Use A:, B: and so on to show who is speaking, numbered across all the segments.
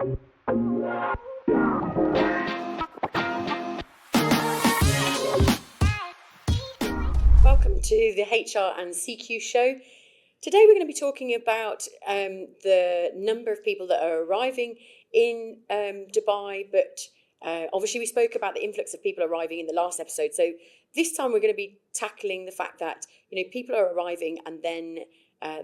A: Welcome to the HR and CQ show. Today we're going to be talking about the number of people that are arriving in Dubai, but obviously we spoke about the influx of people arriving in the last episode. So this time we're going to be tackling the fact that, people are arriving and then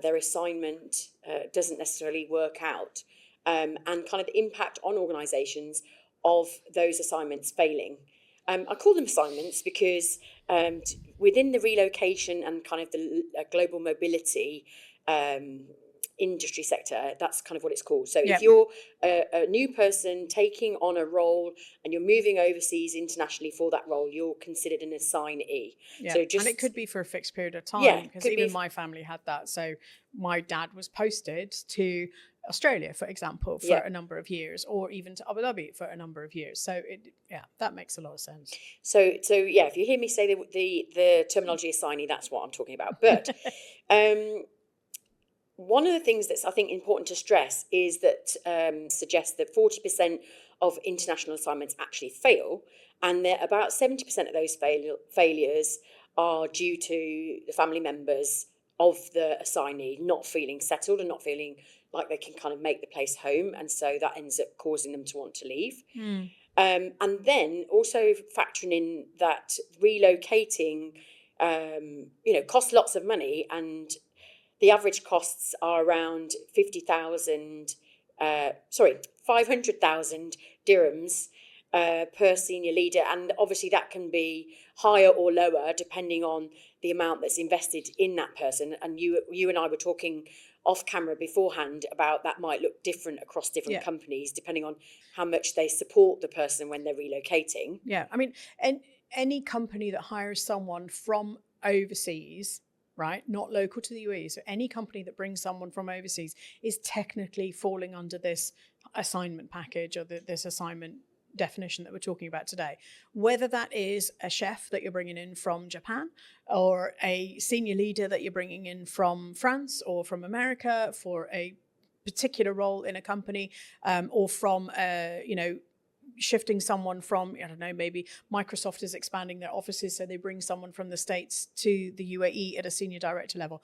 A: their assignment doesn't necessarily work out, and kind of the impact on organisations of those assignments failing. I call them assignments because within the relocation and kind of the global mobility industry sector, that's kind of what it's called. So if you're a new person taking on a role and you're moving overseas internationally for that role, you're considered an assignee.
B: Yeah,
A: so
B: and it could be for a fixed period of time, because even my family had that. So my dad was posted to Australia, for example, for a number of years, or even to Abu Dhabi for a number of years. So that makes a lot of sense.
A: So if you hear me say the terminology assignee, that's what I'm talking about. But one of the things that's I think important to stress is that suggests that 40% of international assignments actually fail, and that about 70% of those failures are due to the family members of the assignee not feeling settled and not feeling like they can kind of make the place home, and so that ends up causing them to want to leave. And then also factoring in that relocating, costs lots of money, and the average costs are around 500,000 dirhams per senior leader, and obviously that can be higher or lower depending on the amount that's invested in that person. And you and I were talking off camera beforehand about that might look different across different companies depending on how much they support the person when they're relocating.
B: Yeah, I mean, any company that hires someone from overseas, right, not local to the UAE, so any company that brings someone from overseas is technically falling under this assignment package or this assignment definition that we're talking about today. Whether that is a chef that you're bringing in from Japan, or a senior leader that you're bringing in from France or from America for a particular role in a company, or from shifting someone from, I don't know, maybe Microsoft is expanding their offices, so they bring someone from the States to the UAE at a senior director level.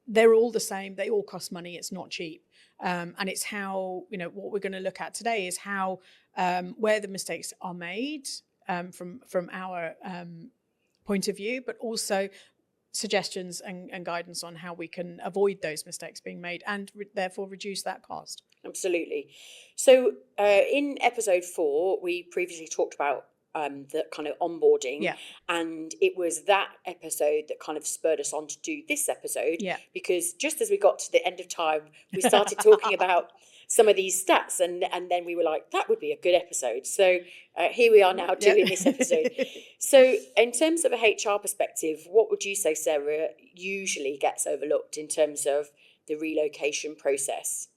B: They're all the same. They all cost money. It's not cheap. And it's how, what we're going to look at today is how, where the mistakes are made from our point of view, but also suggestions and guidance on how we can avoid those mistakes being made and therefore reduce that cost.
A: Absolutely. So in episode 4, we previously talked about the kind of onboarding, and it was that episode that kind of spurred us on to do this episode, because just as we got to the end of time, we started talking about some of these stats, and then we were like, that would be a good episode. So here we are now doing this episode. So in terms of a HR perspective, what would you say, Sarah, usually gets overlooked in terms of the relocation process?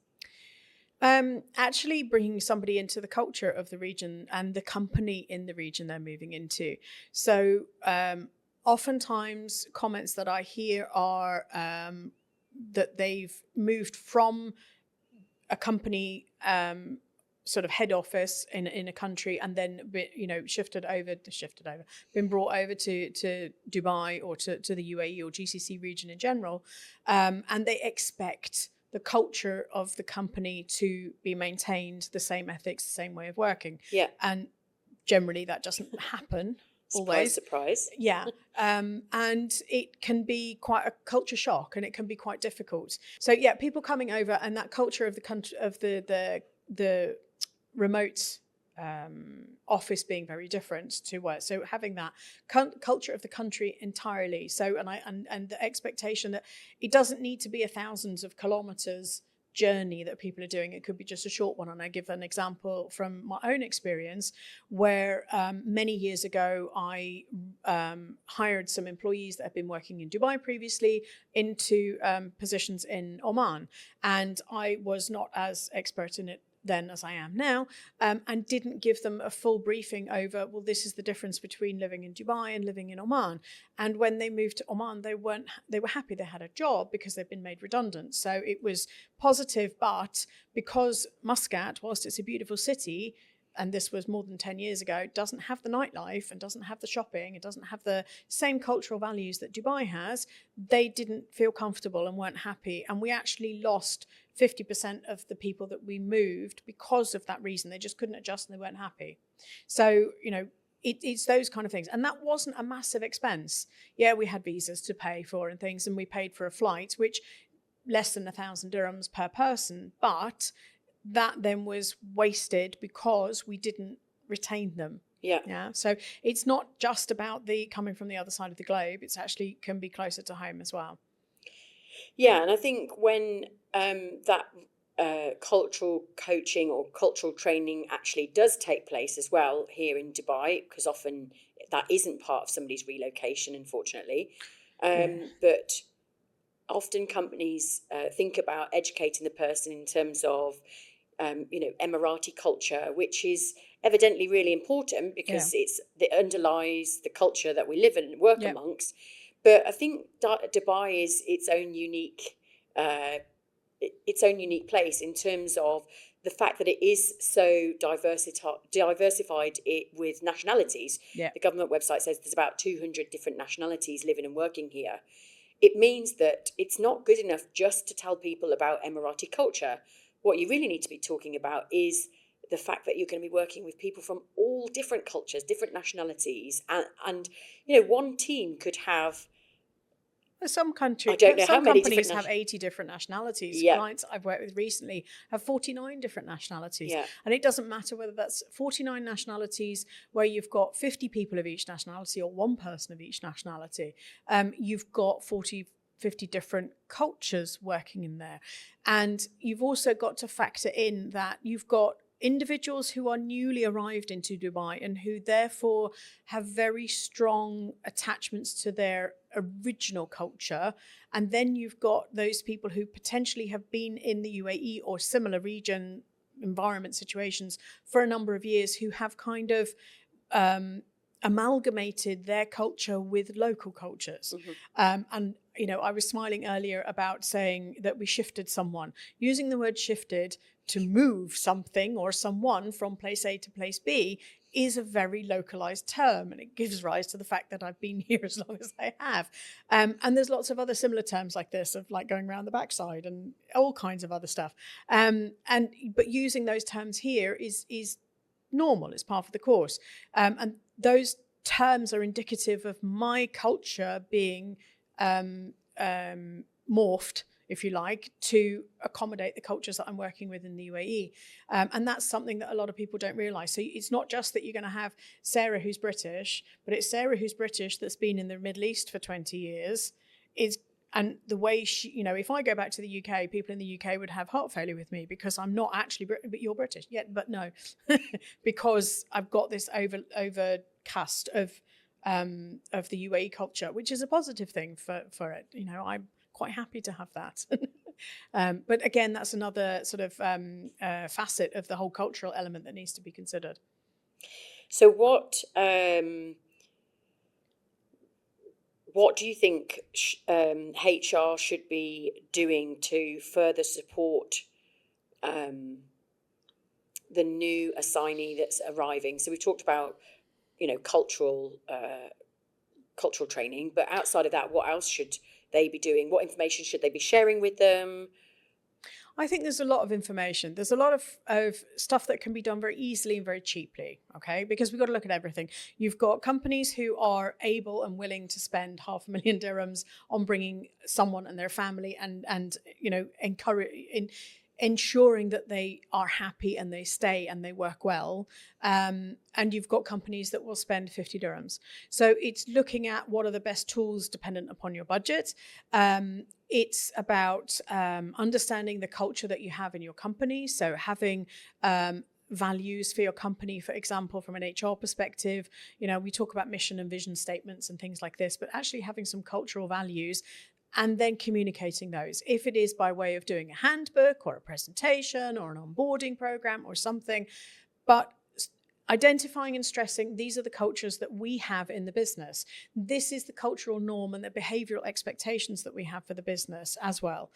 B: Actually bringing somebody into the culture of the region and the company in the region they're moving into. So oftentimes comments that I hear are that they've moved from a company sort of head office in a country, and then been brought over to Dubai or to the UAE or GCC region in general, and they expect the culture of the company to be maintained, the same ethics, the same way of working. And generally that doesn't happen always.
A: Surprise.
B: And it can be quite a culture shock, and it can be quite difficult. So people coming over, and that culture of the country, of the remote office being very different to work. So having that culture of the country entirely. So and the expectation that it doesn't need to be thousands of kilometers journey that people are doing. It could be just a short one. And I give an example from my own experience where many years ago I hired some employees that had been working in Dubai previously into positions in Oman, and I was not as expert in it then as I am now, and didn't give them a full briefing over, well, this is the difference between living in Dubai and living in Oman. And when they moved to Oman, they were happy they had a job because they'd been made redundant. So it was positive, but because Muscat, whilst it's a beautiful city, and this was more than 10 years ago, doesn't have the nightlife and doesn't have the shopping, it doesn't have the same cultural values that Dubai has, they didn't feel comfortable and weren't happy. And we actually lost 50% of the people that we moved because of that reason. They just couldn't adjust and they weren't happy. So, it's those kind of things. And that wasn't a massive expense. Yeah, we had visas to pay for and things, and we paid for a flight, which less than 1,000 dirhams per person, but that then was wasted because we didn't retain them. Yeah. So it's not just about the coming from the other side of the globe. It's actually can be closer to home as well.
A: Yeah, and I think when that cultural coaching or cultural training actually does take place as well here in Dubai, because often that isn't part of somebody's relocation, unfortunately. But often companies think about educating the person in terms of Emirati culture, which is evidently really important because it underlies the culture that we live and work amongst. But I think Dubai is its own unique place in terms of the fact that it is so diversified with nationalities. The government website says there's about 200 different nationalities living and working here. It means that it's not good enough just to tell people about Emirati culture. What you really need to be talking about is the fact that you're going to be working with people from all different cultures, different nationalities, and one team could have.
B: Some countries,
A: I don't know
B: some
A: how many
B: companies have 80 different nationalities. Clients I've worked with recently have 49 different nationalities. And it doesn't matter whether that's 49 nationalities where you've got 50 people of each nationality or one person of each nationality. You've got 50 different cultures working in there. And you've also got to factor in that you've got individuals who are newly arrived into Dubai and who therefore have very strong attachments to their original culture. And then you've got those people who potentially have been in the UAE or similar region environment situations for a number of years, who have kind of amalgamated their culture with local cultures. And I was smiling earlier about saying that we shifted someone. Using the word shifted to move something or someone from place A to place B is a very localized term, and it gives rise to the fact that I've been here as long as I have. And there's lots of other similar terms like this, of like going around the backside and all kinds of other stuff. But using those terms here is normal. It's part of the course. And those terms are indicative of my culture being morphed, if you like, to accommodate the cultures that I'm working with in the UAE. And that's something that a lot of people don't realise. So it's not just that you're going to have Sarah who's British, but it's Sarah who's British that's been in the Middle East for 20 years. And the way she, if I go back to the UK, people in the UK would have heart failure with me because I'm not actually British, but you're British. Yeah, but no, because I've got this overcast of the UAE culture, which is a positive thing for it. I'm quite happy to have that. But again, that's another sort of facet of the whole cultural element that needs to be considered.
A: So what do you think HR should be doing to further support the new assignee that's arriving? So we talked about, cultural training, but outside of that, what else should they be doing? What information should they be sharing with them?
B: I think there's a lot of information. There's a lot of stuff that can be done very easily and very cheaply, okay? Because we've got to look at everything. You've got companies who are able and willing to spend 500,000 dirhams on bringing someone and their family and ensuring that they are happy and they stay and they work well. And you've got companies that will spend 50 dirhams. So it's looking at what are the best tools dependent upon your budget. It's about understanding the culture that you have in your company. So having values for your company, for example, from an HR perspective. We talk about mission and vision statements and things like this, but actually having some cultural values and then communicating those. If it is by way of doing a handbook or a presentation or an onboarding program or something, but identifying and stressing, these are the cultures that we have in the business. This is the cultural norm and the behavioral expectations that we have for the business as well.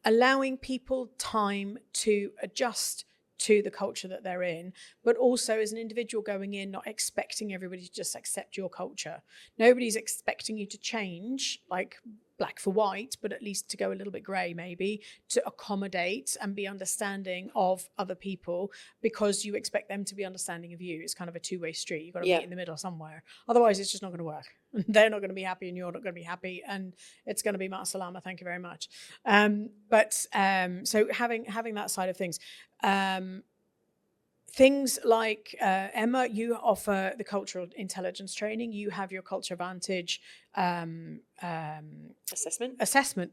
B: Allowing people time to adjust to the culture that they're in, but also as an individual going in, not expecting everybody to just accept your culture. Nobody's expecting you to change like black for white, but at least to go a little bit grey, maybe, to accommodate and be understanding of other people, because you expect them to be understanding of you. It's kind of a two-way street. You've got to meet in the middle somewhere. Otherwise, it's just not going to work. They're not going to be happy and you're not going to be happy, and it's going to be ma'asalama, thank you very much. So having that side of things. Things like, Emma, you offer the cultural intelligence training. You have your Culture Vantage assessment.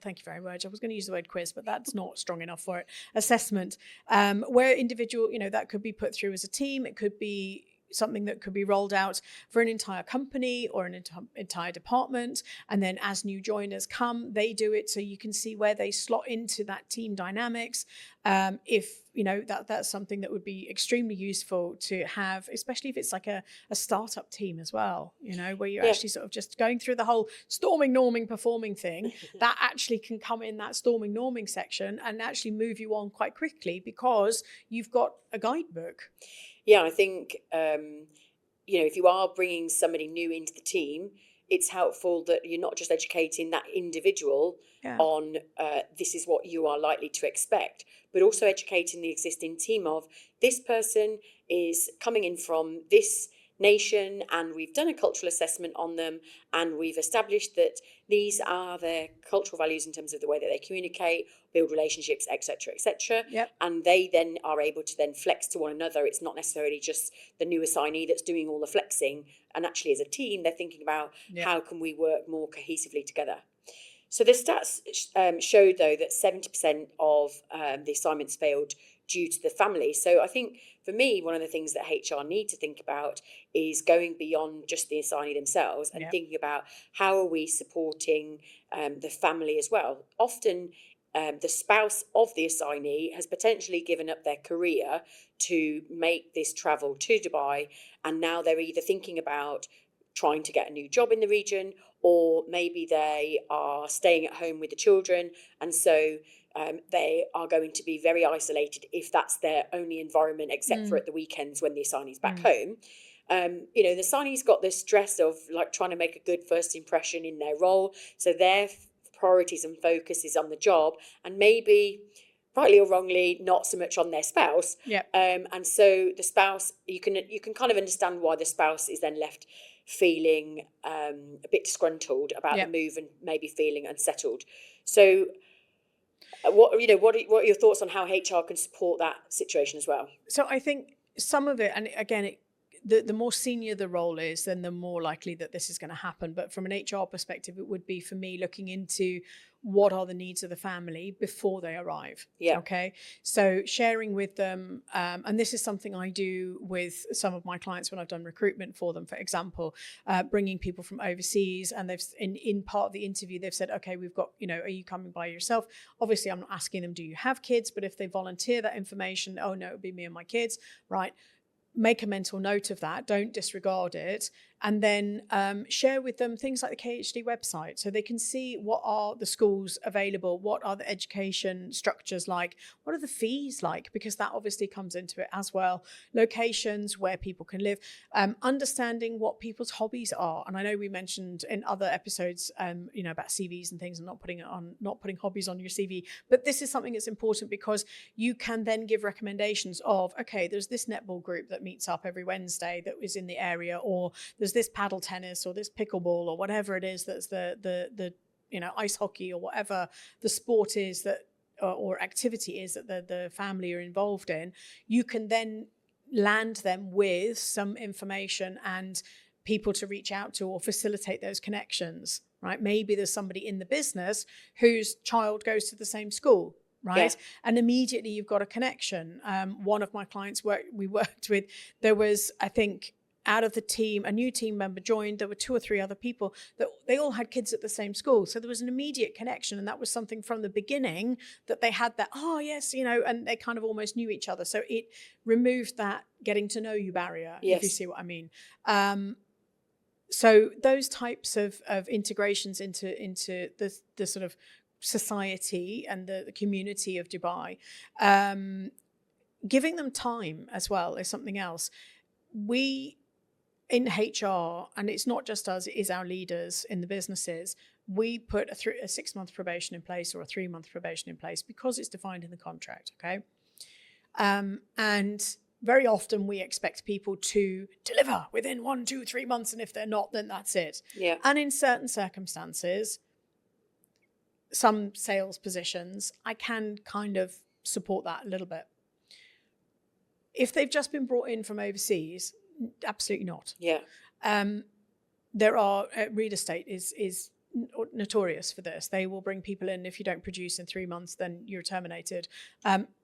B: Thank you very much. I was going to use the word quiz, but that's not strong enough for it. Assessment, where individual, that could be put through as a team. It could be something that could be rolled out for an entire company or an entire department. And then as new joiners come, they do it so you can see where they slot into that team dynamics. If, that's something that would be extremely useful to have, especially if it's like a startup team as well, where you're actually sort of just going through the whole storming, norming, performing thing, that actually can come in that storming, norming section and actually move you on quite quickly because you've got a guidebook.
A: Yeah, I think, if you are bringing somebody new into the team, it's helpful that you're not just educating that individual on this is what you are likely to expect, but also educating the existing team of this person is coming in from this nation and we've done a cultural assessment on them and we've established that these are their cultural values in terms of the way that they communicate, build relationships, etc., etc. And they then are able to then flex to one another. It's not necessarily just the new assignee that's doing all the flexing, and actually as a team they're thinking about how can we work more cohesively together. So the stats showed though that 70% of the assignments failed due to the family. So I think for me, one of the things that HR need to think about is going beyond just the assignee themselves and thinking about how are we supporting the family as well. Often the spouse of the assignee has potentially given up their career to make this travel to Dubai, and now they're either thinking about trying to get a new job in the region, or maybe they are staying at home with the children, and so they are going to be very isolated if that's their only environment, except for at the weekends when the assignee's back home. The assignee's got this stress of like trying to make a good first impression in their role, so their priorities and focus is on the job, and maybe rightly or wrongly not so much on their spouse. And so the spouse, you can kind of understand why the spouse is then left feeling a bit disgruntled about the move and maybe feeling unsettled. So what are your thoughts on how HR can support that situation as well?
B: So I think some of it, and again, the more senior the role is, then the more likely that this is going to happen. But from an HR perspective, it would be for me looking into what are the needs of the family before they arrive. Okay. So sharing with them, and this is something I do with some of my clients when I've done recruitment for them, for example, bringing people from overseas, and they've in part of the interview, they've said, okay, we've got, are you coming by yourself? Obviously, I'm not asking them, do you have kids? But if they volunteer that information, oh no, it would be me and my kids, right? Make a mental note of that. Don't disregard it. And then share with them things like the KHD website so they can see what are the schools available, what are the education structures like, what are the fees like, because that obviously comes into it as well. Locations where people can live, understanding what people's hobbies are. And I know we mentioned in other episodes, about CVs and things and not putting hobbies on your CV. But this is something that's important because you can then give recommendations of, okay, there's this netball group that meets up every Wednesday that is in the area, or there's this paddle tennis or this pickleball or whatever it is that's the ice hockey or whatever the sport is that or activity is that the family are involved in. You can then land them with some information and people to reach out to or facilitate those connections, right? Maybe there's somebody in the business whose child goes to the same school, right? And immediately you've got a connection. One of my clients we worked with, there was, I think, out of the team, a new team member joined. There were 2 or 3 other people that they all had kids at the same school. So there was an immediate connection. And that was something from the beginning that they had that, oh, yes, and they kind of almost knew each other. So it removed that getting to know you barrier, if you see what I mean. So those types of integrations into the sort of society and the community of Dubai, giving them time as well is something else. We in HR, and it's not just us, it is our leaders in the businesses, we put a 6-month probation in place or a 3-month probation in place because it's defined in the contract, okay? And very often we expect people to deliver within 1, 2, 3 months, and if they're not, then that's it.
A: Yeah.
B: And in certain circumstances, some sales positions, I can kind of support that a little bit. If they've just been brought in from overseas, absolutely not.
A: Yeah.
B: There are real estate is notorious for this. They will bring people in. If you don't produce in 3 months, then you're terminated.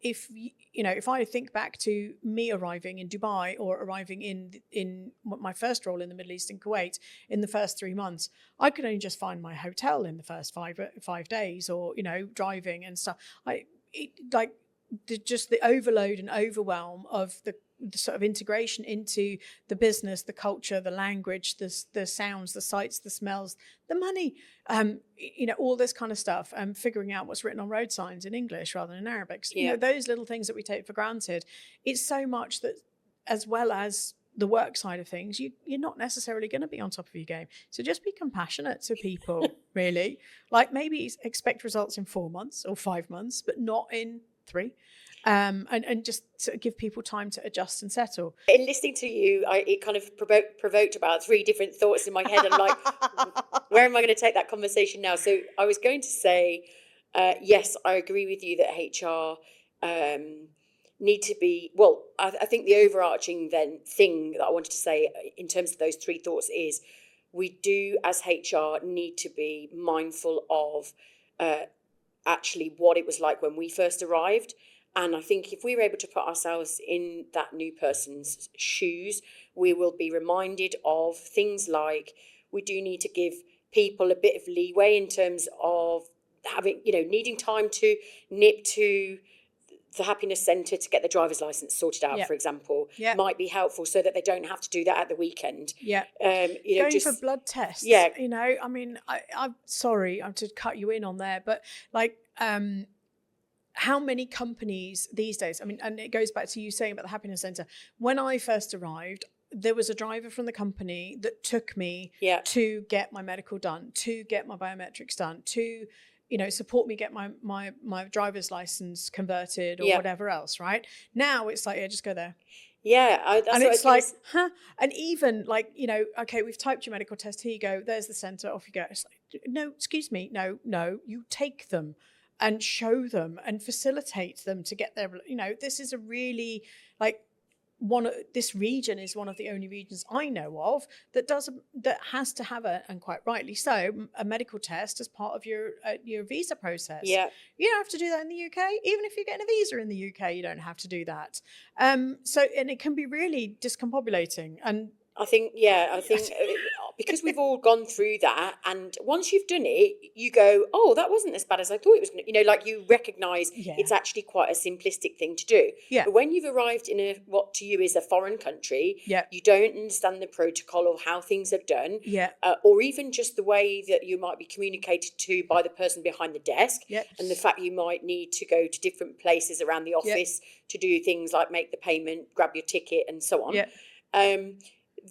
B: If I think back to me arriving in Dubai or arriving in my first role in the Middle East in Kuwait, in the first 3 months, I could only just find my hotel in the first 5 days, or driving and stuff. Just the overload and overwhelm of the sort of integration into the business, the culture, the language, the sounds, the sights, the smells, the money, all this kind of stuff, figuring out what's written on road signs in English rather than in Arabic.
A: Yeah.
B: Those little things that we take for granted. It's so much that, as well as the work side of things, you're not necessarily going to be on top of your game. So just be compassionate to people, really. Like maybe expect results in 4 months or 5 months, but not in 3. And just to give people time to adjust and settle.
A: In listening to you, it kind of provoked about 3 different thoughts in my head. I'm like, where am I going to take that conversation now? So I was going to say, yes, I agree with you that HR need to be, well, I think the overarching thing that I wanted to say in terms of those 3 thoughts is we do as HR need to be mindful of actually what it was like when we first arrived. And I think if we were able to put ourselves in that new person's shoes, we will be reminded of things like we do need to give people a bit of leeway in terms of having, needing time to nip to the happiness centre to get the driver's license sorted out, for example, might be helpful so that they don't have to do that at the weekend.
B: Yeah. Going for blood tests.
A: Yeah.
B: I mean, I'm sorry, I'm to cut you in on there, but how many companies these days, and it goes back to you saying about the happiness centre. When I first arrived, there was a driver from the company that took me to get my medical done, to get my biometrics done, to support me get my driver's license converted or whatever else, right? Now it's like, just go there.
A: Yeah.
B: And it's like, and even like, okay, we've typed your medical test. Here you go. There's the centre. Off you go. It's like, no, excuse me. No, you take them and show them and facilitate them to get there. This is a really this region is one of the only regions I know of that has to have and quite rightly so, a medical test as part of your visa process. Yeah. You don't have to do that in the UK. Even if you're getting a visa in the UK, you don't have to do that. And it can be really discombobulating. And
A: I think because we've all gone through that, and once you've done it, you go, oh, that wasn't as bad as I thought it was going to, like you recognise it's actually quite a simplistic thing to do. Yeah. But when you've arrived in what to you is a foreign country, you don't understand the protocol of how things are done, or even just the way that you might be communicated to by the person behind the desk, and the fact you might need to go to different places around the office to do things like make the payment, grab your ticket, and so on.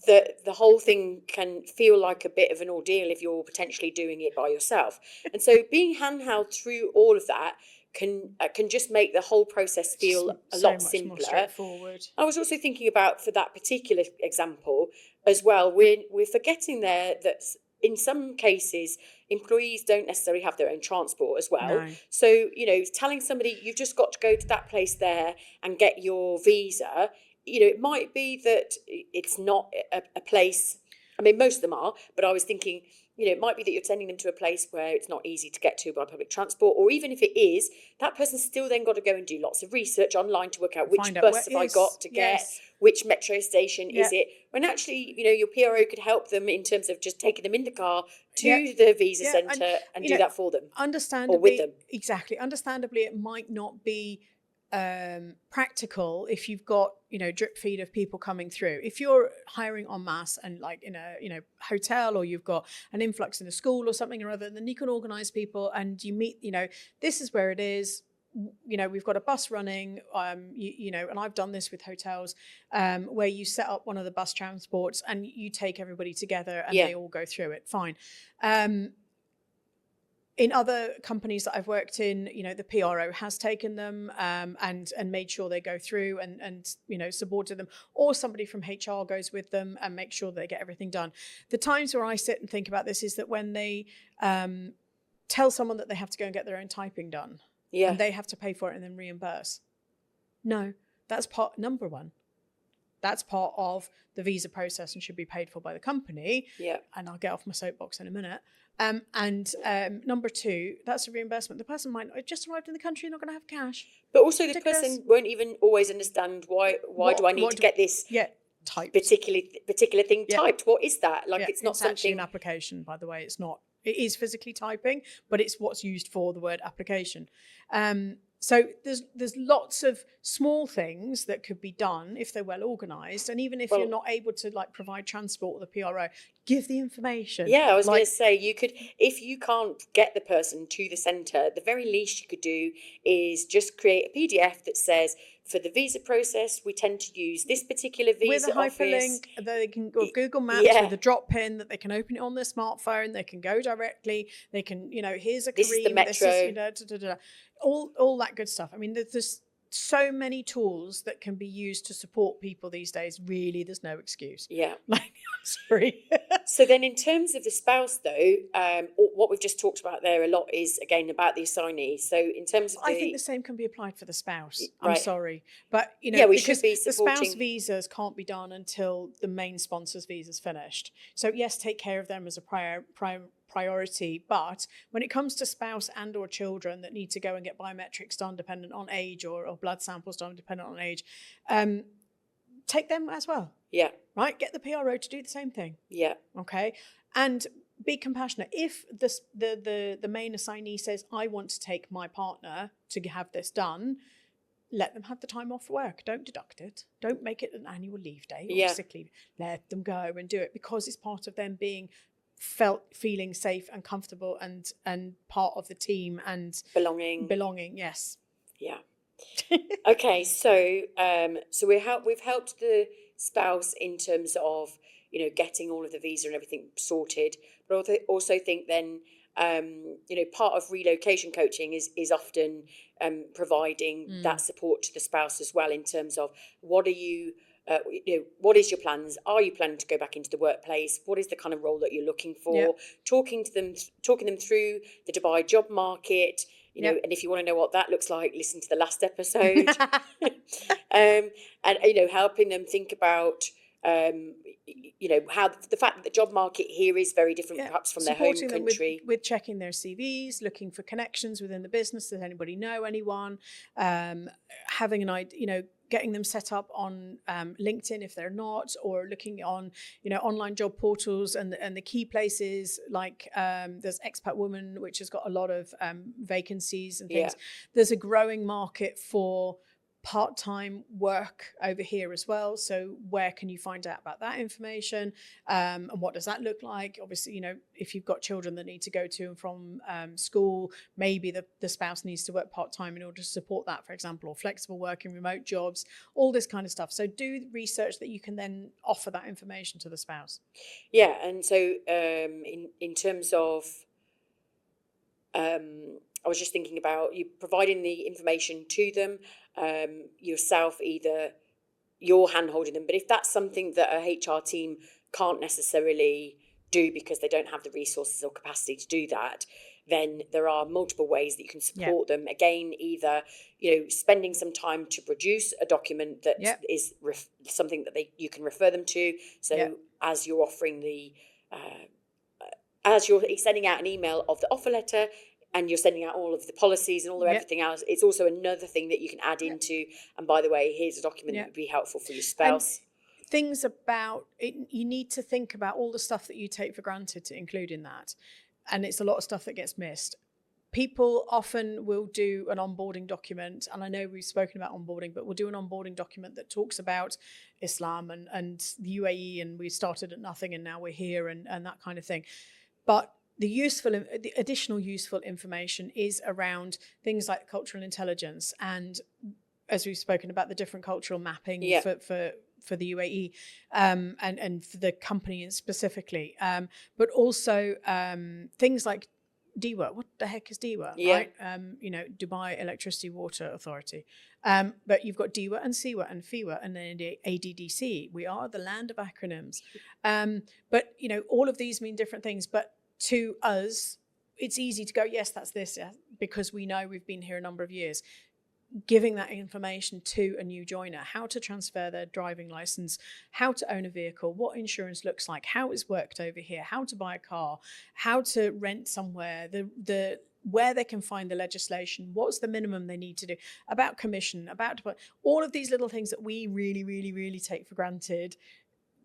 A: The whole thing can feel like a bit of an ordeal if you're potentially doing it by yourself. And so being handheld through all of that can just make the whole process feel a lot simpler. More
B: straightforward.
A: I was also thinking about, for that particular example as well, we're forgetting there that in some cases employees don't necessarily have their own transport as well. No. So, telling somebody you've just got to go to that place there and get your visa, it might be that it's not a place. I mean, most of them are, but I was thinking it might be that you're sending them to a place where it's not easy to get to by public transport, or even if it is, that person's still then got to go and do lots of research online to work out which bus have I got to get, which metro station is it, when actually, your PRO could help them in terms of just taking them in the car to the visa centre and do that for them.
B: Understandably,
A: or with them.
B: Exactly. Understandably, it might not be practical if you've got drip feed of people coming through. If you're hiring en masse and like in a hotel, or you've got an influx in a school or something or other, then you can organize people and you meet, this is where it is. We've got a bus running, and I've done this with hotels, where you set up one of the bus transports and you take everybody together and they all go through it. Fine. In other companies that I've worked in, the PRO has taken them and made sure they go through and supported them, or somebody from HR goes with them and make sure they get everything done. The times where I sit and think about this is that when they tell someone that they have to go and get their own typing done, and they have to pay for it and then reimburse. No, that's number one. That's part of the visa process and should be paid for by the company. Yeah. And I'll get off my soapbox in a minute. Number two, that's a reimbursement. The person might have just arrived in the country, not going to have cash.
A: But also the person won't even always understand why do I need to get this
B: typed.
A: particular thing typed? What is that? It's not something.
B: Actually an application, by the way. It's not. It is physically typing, but it's what's used for the word application. So there's lots of small things that could be done if they're well organised, and even if you're not able to provide transport or the PRO, give the information.
A: Yeah, I was going to say, you could, if you can't get the person to the centre, the very least you could do is just create a PDF that says, for the visa process, we tend to use this particular visa
B: office. With a hyperlink, they can go Google Maps with a drop pin that they can open it on their smartphone. They can go directly. They can, here's a
A: this is the metro.
B: All that good stuff. I mean, there's so many tools that can be used to support people these days. Really, there's no excuse.
A: Yeah.
B: I'm sorry.
A: So then in terms of the spouse, though, what we've just talked about there a lot is, again, about the assignee. So in terms of
B: I think the same can be applied for the spouse.
A: Right.
B: I'm sorry. But,
A: we should be supporting.
B: The spouse visas can't be done until the main sponsor's visa's finished. So, yes, take care of them as a priority, but when it comes to spouse and or children that need to go and get biometrics done dependent on age, or blood samples done dependent on age, take them as well.
A: Yeah.
B: Right? Get the PRO to do the same thing.
A: Yeah.
B: Okay. And be compassionate. If the main assignee says, I want to take my partner to have this done, let them have the time off work. Don't deduct it. Don't make it an annual leave day or sick leave. Let them go and do it, because it's part of them feeling safe and comfortable and part of the team and belonging. Yes.
A: Yeah. Okay. So we've helped the spouse in terms of getting all of the visa and everything sorted, but I also think then part of relocation coaching is often providing that support to the spouse as well, in terms of what are you what is your plans? Are you planning to go back into the workplace? What is the kind of role that you're looking for? Talking them through the Dubai job market, and if you want to know what that looks like, listen to the last episode. And helping them think about how the fact that the job market here is very different perhaps from their home country.
B: With checking their CVs, looking for connections within the business. Does anybody know anyone? Having an idea, getting them set up on LinkedIn if they're not, or looking on online job portals and the key places like there's Expat Woman, which has got a lot of vacancies and things. There's a growing market for part-time work over here as well. So where can you find out about that information? And what does that look like? Obviously, if you've got children that need to go to and from school, maybe the spouse needs to work part-time in order to support that, for example, or flexible working, remote jobs, all this kind of stuff. So do research that you can then offer that information to the spouse.
A: Yeah. And so in terms of I was just thinking about you providing the information to them yourself, either you're hand-holding them, but if that's something that a HR team can't necessarily do because they don't have the resources or capacity to do that, then there are multiple ways that you can support them. Again, either spending some time to produce a document that is something that you can refer them to. So as you're offering the as you're sending out an email of the offer letter and you're sending out all of the policies and all of everything else, it's also another thing that you can add into. And by the way, here's a document that would be helpful for your spouse.
B: And things about it, you need to think about all the stuff that you take for granted to include in that. And it's a lot of stuff that gets missed. People often will do an onboarding document, and I know we've spoken about onboarding, but we'll do an onboarding document that talks about Islam and the UAE, and we started at nothing and now we're here, and that kind of thing. But the additional useful information is around things like cultural intelligence, and as we've spoken about, the different cultural mapping for the UAE and for the company specifically, but also things like DWA. What the heck is DWA? Right? Dubai Electricity Water Authority. But you've got DWA and CWA and FIWA and then ADDC. We are the land of acronyms. But all of these mean different things. But to us, it's easy to go, yes, that's this, because we know we've been here a number of years. Giving that information to a new joiner, how to transfer their driving license, how to own a vehicle, what insurance looks like, how it's worked over here, how to buy a car, how to rent somewhere, the where they can find the legislation, what's the minimum they need to do, about commission, about all of these little things that we really, really, really take for granted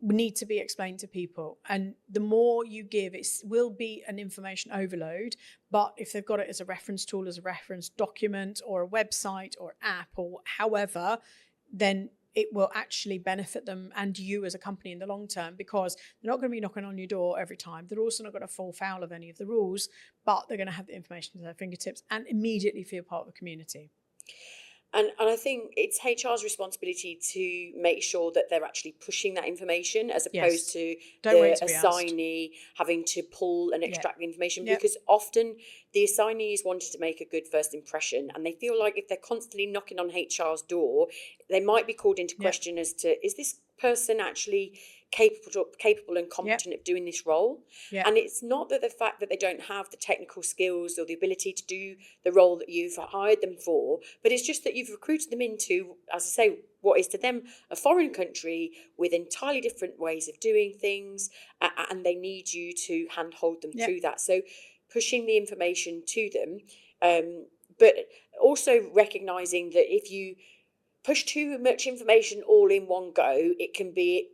B: need to be explained to people. And the more you give, it will be an information overload, but if they've got it as a reference tool, as a reference document or a website or app or however, then it will actually benefit them and you as a company in the long term, because they're not going to be knocking on your door every time. They're also not going to fall foul of any of the rules, but they're going to have the information at their fingertips and immediately feel part of the community.
A: And I think it's HR's responsibility to make sure that they're actually pushing that information, as opposed to the assignee having to pull and extract the information. Because often the assignee is wanting to make a good first impression, and they feel like if they're constantly knocking on HR's door, they might be called into question as to, is this person actually capable and competent of doing this role? And it's not that the fact that they don't have the technical skills or the ability to do the role that you've hired them for, but it's just that you've recruited them into, as I say, what is to them a foreign country with entirely different ways of doing things, and they need you to handhold them through that. So pushing the information to them, but also recognizing that if you push too much information all in one go, it can be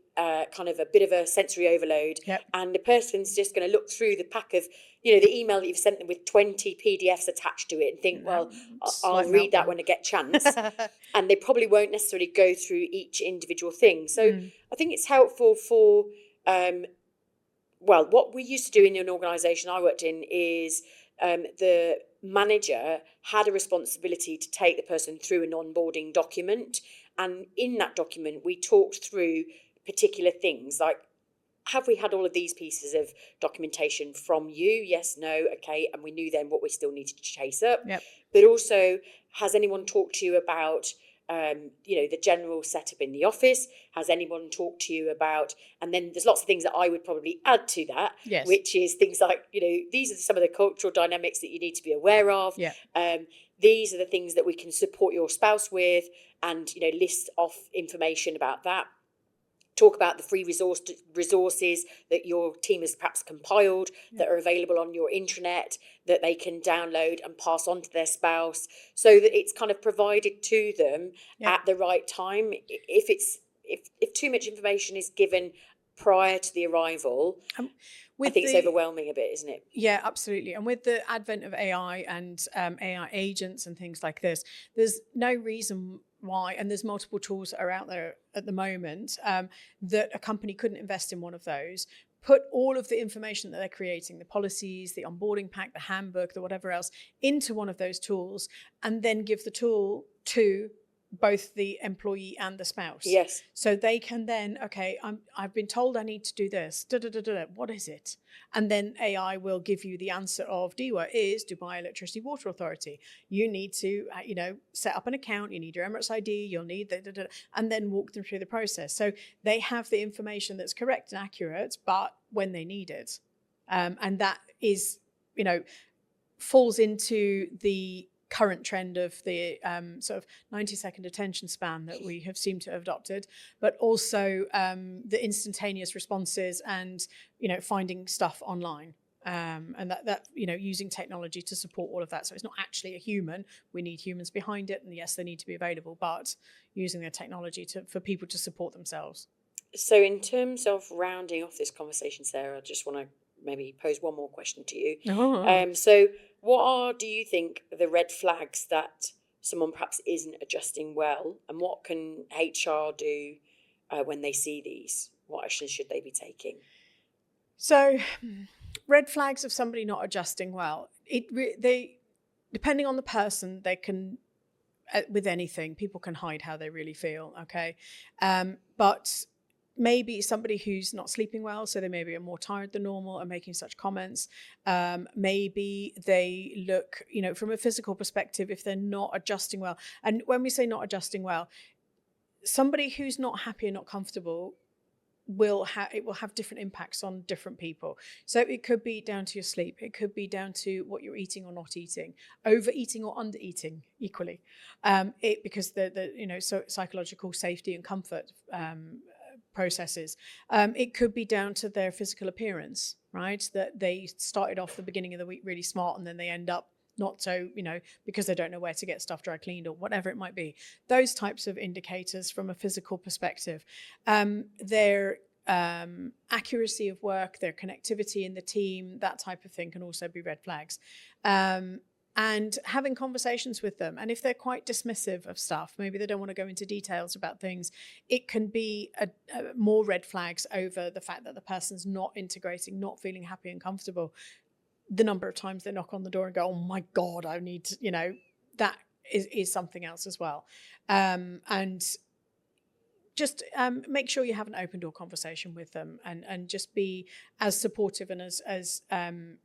A: kind of a bit of a sensory overload, and the person's just going to look through the pack of, the email that you've sent them with 20 PDFs attached to it and think, well, I'll read that when I get a chance. And they probably won't necessarily go through each individual thing. So I think it's helpful for, what we used to do in an organisation I worked in is the manager had a responsibility to take the person through an onboarding document. And in that document, we talked through particular things like, have we had all of these pieces of documentation from you? Yes, no, okay. And we knew then what we still needed to chase up. But also, has anyone talked to you about, the general setup in the office? Has anyone talked to you about, and then there's lots of things that I would probably add to that, which is things like, these are some of the cultural dynamics that you need to be aware of. These are the things that we can support your spouse with, and, list off information about that. Talk about the free resources that your team has perhaps compiled that are available on your intranet that they can download and pass on to their spouse, so that it's kind of provided to them at the right time. If too much information is given prior to the arrival, I think it's overwhelming a bit, isn't it?
B: Yeah, absolutely. And with the advent of AI and AI agents and things like this, there's no reason why, and there's multiple tools that are out there at the moment, that a company couldn't invest in one of those, put all of the information that they're creating, the policies, the onboarding pack, the handbook, the whatever else, into one of those tools, and then give the tool to both the employee and the spouse.
A: Yes.
B: So they can then, I've been told I need to do this. What is it? And then AI will give you the answer of DWA is Dubai Electricity Water Authority. You need to, set up an account. You need your Emirates ID. You'll need and then walk them through the process. So they have the information that's correct and accurate, but when they need it, and that is, falls into the current trend of the sort of 90-second attention span that we have seemed to have adopted, but also the instantaneous responses and, finding stuff online. And that using technology to support all of that. So it's not actually a human. We need humans behind it, and yes, they need to be available, but using the technology for people to support themselves.
A: So in terms of rounding off this conversation, Sarah, I just want to maybe pose one more question to you. So what do you think, the red flags that someone perhaps isn't adjusting well, and what can HR do when they see these? What actions should they be taking?
B: So, red flags of somebody not adjusting well. They depending on the person, they can, with anything, people can hide how they really feel. Okay, but maybe somebody who's not sleeping well, so they maybe are more tired than normal and making such comments. Maybe they look, from a physical perspective, if they're not adjusting well. And when we say not adjusting well, somebody who's not happy and not comfortable will have different impacts on different people. So it could be down to your sleep. It could be down to what you're eating or not eating, overeating or undereating equally. Because so psychological safety and comfort processes. It could be down to their physical appearance, right? That they started off the beginning of the week really smart and then they end up not so, because they don't know where to get stuff dry cleaned or whatever it might be. Those types of indicators from a physical perspective. Their accuracy of work, their connectivity in the team, that type of thing can also be red flags. And having conversations with them. And if they're quite dismissive of stuff, maybe they don't want to go into details about things, it can be more red flags over the fact that the person's not integrating, not feeling happy and comfortable. The number of times they knock on the door and go, oh my God, I need to, that is something else as well. And just make sure you have an open door conversation with them and just be as supportive and as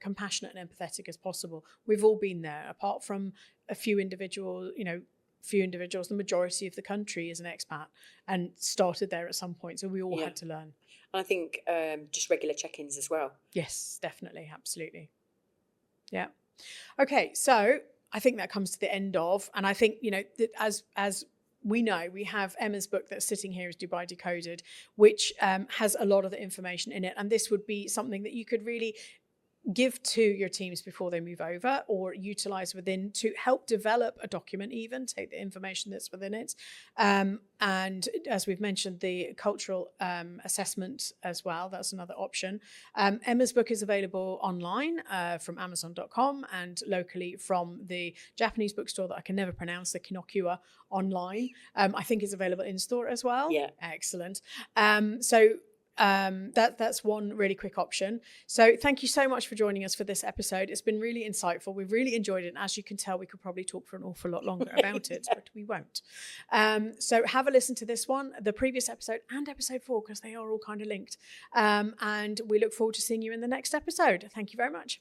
B: compassionate and empathetic as possible. We've all been there, apart from a few individuals, the majority of the country is an expat and started there at some point. So we all had to learn.
A: And I think just regular check-ins as well.
B: Yes, definitely. Absolutely. Yeah. Okay. So I think that comes to the end of, and I think, as we know, we have Emma's book that's sitting here is Dubai Decoded, which has a lot of the information in it. And this would be something that you could really give to your teams before they move over or utilize within to help develop a document, even take the information that's within it. And as we've mentioned, the cultural assessment as well, that's another option. Emma's book is available online from Amazon.com and locally from the Japanese bookstore that I can never pronounce, the Kinokua online. I think is available in store as well.
A: Yeah.
B: Excellent. That's one really quick option. So thank you so much for joining us for this episode. It's been really insightful. We've really enjoyed it. And as you can tell, we could probably talk for an awful lot longer about it, but we won't. So have a listen to this one, the previous episode and episode 4, because they are all kind of linked. And we look forward to seeing you in the next episode. Thank you very much.